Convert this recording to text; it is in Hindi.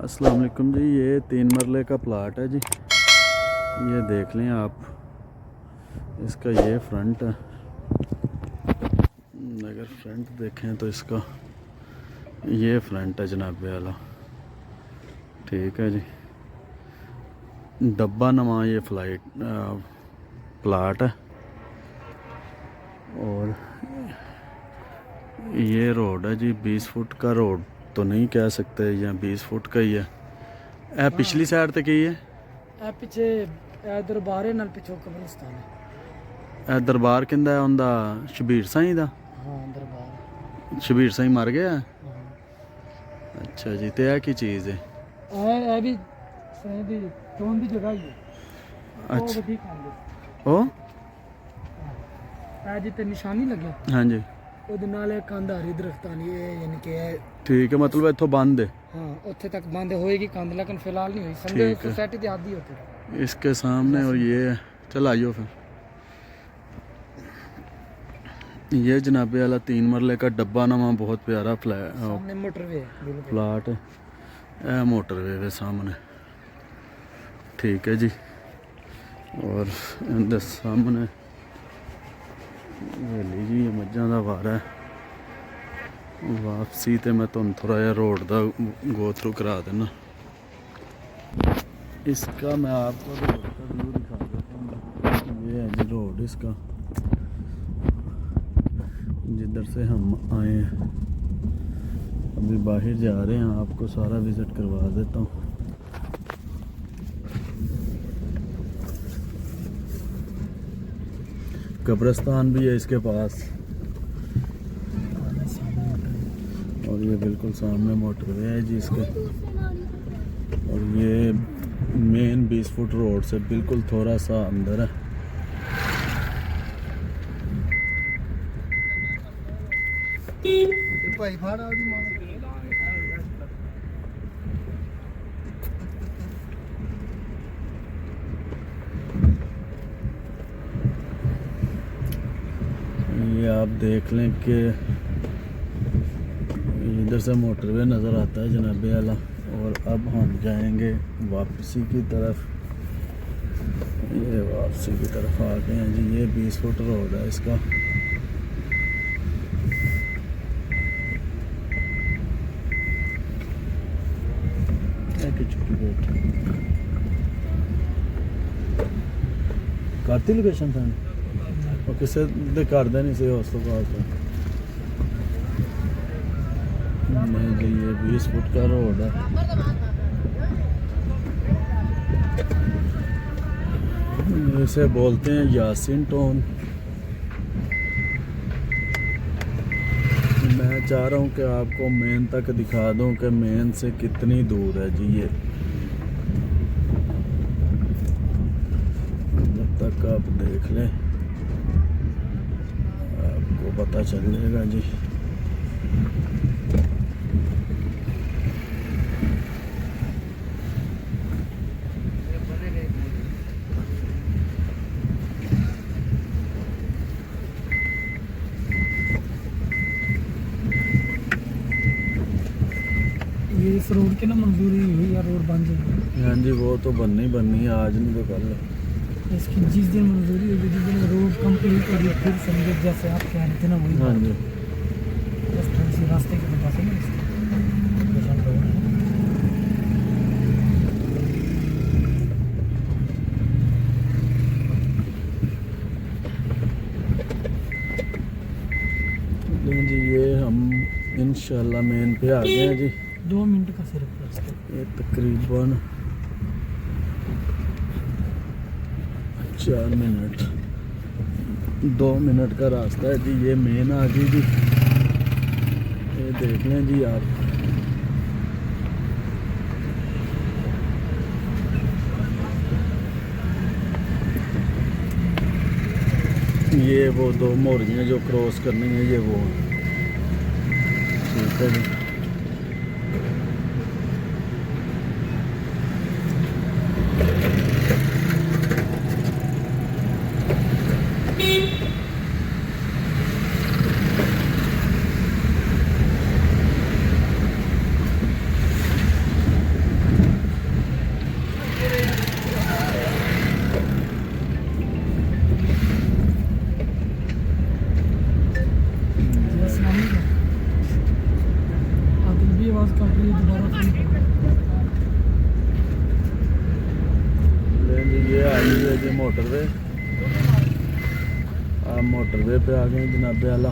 अस्सलाम वालेकुम जी। ये 3 मरले का प्लाट है जी। ये देख लें आप, इसका ये फ्रंट है। अगर फ्रंट देखें तो इसका ये फ्रंट है जनाब वाला। ठीक है जी। डब्बा नुमा ये प्लाट है और ये रोड है जी। 20 फुट का रोड तो नहीं कह सकते, या 20 फुट का ही है। पिछली साइड तक ही है। पिछे दरबार है, नाल पिछो कब्रिस्तान है। दरबार किंदा है उनका? शबीर साईं दा। हाँ दरबार शबीर साईं मर गया। हाँ। अच्छा जी। तो यह की चीज़ है? ए भी सही दी टोन दी जगह ही है। अच्छा। वधी खांदे ओ ए जिते निशानी लगे हाँ जी। ਉਹਦੇ ਨਾਲ ਇਹ ਕੰਧ ਆ ਰਹੀ ਦਰਖਤਾਂ ਦੀ, ਇਹ ਯਾਨੀ कि ठीक है, मतलब इत्थों बंद है। हाँ ਉੱਥੇ तक बंद होएगी कंध, लेकिन फिलहाल नहीं हुई। समझो ठीक है। सोसाइटी दी आधी होती इसके सामने और ये है। चल आइयो फिर। ये जनाबे वाला 3 मरले का डब्बा नुमा बहुत प्यारा सामने मोटरवे है बिल्कुल। प्लाट है। यह मोटरवे के सामने। ठीक है जी। और इनके सामने हवेली जी, मझां दा वारा है। वापसी तो मैं तुहानू थोड़ा जिहा रोड का गो थ्रू करा देना। इसका मैं आपको रोड का व्यू दिखा देता हूँ। ये है जी रोड इसका, जिधर से हम आए हैं। अभी बाहर जा रहे हैं, आपको सारा विज़िट करवा देता हूँ। कब्रिस्तान भी है इसके पास, और ये बिल्कुल सामने मोटरवे है जी इसके। और ये मेन 20 फुट रोड से बिल्कुल थोड़ा सा अंदर है। ये आप देख लें कि इधर से मोटरवे नज़र आता है जनाबे वाला। और अब हम जाएंगे वापसी की तरफ। ये वापसी की तरफ आ गए हैं जी। ये 20 फुट रोड है इसका। करती लोकेशन था और किसे दे करदा नहीं से उस तो बाद नहीं जी। ये 20 फुट का रोड है। इसे बोलते हैं यासीन टोन। मैं चाह रहा हूँ कि आपको मेन तक दिखा दूँ कि मेन से कितनी दूर है जी। ये जब तक आप देख लें आपको पता चलेगा जी। ये इस रोड की ना मंजूरी हुई या रोड बन जाएगी? हाँ जी, वो तो बननी है, आज नहीं तो कल। इसकी जिस दिन मंजूरी होगी, जिस दिन रोड कंप्लीट होगी, फिर समझो जैसे आप कह रहे थे ना वही। हाँ जी। बस थोड़ी सी रास्ते के पास है ना जी। ये हम इंशाल्लाह मेन पे आ गए हैं जी। 2 मिनट का सिर्फ रास्ता। ये तकरीबन 4 मिनट 2 मिनट का रास्ता है जी। ये मेन आ गई जी। ये देख लें जी आप। ये वो 2 मोरियाँ जो क्रॉस करनी है, ये वो। ठीक है जी। जी मोटरवे, आप मोटरवे पे आ गए जनाबे आला।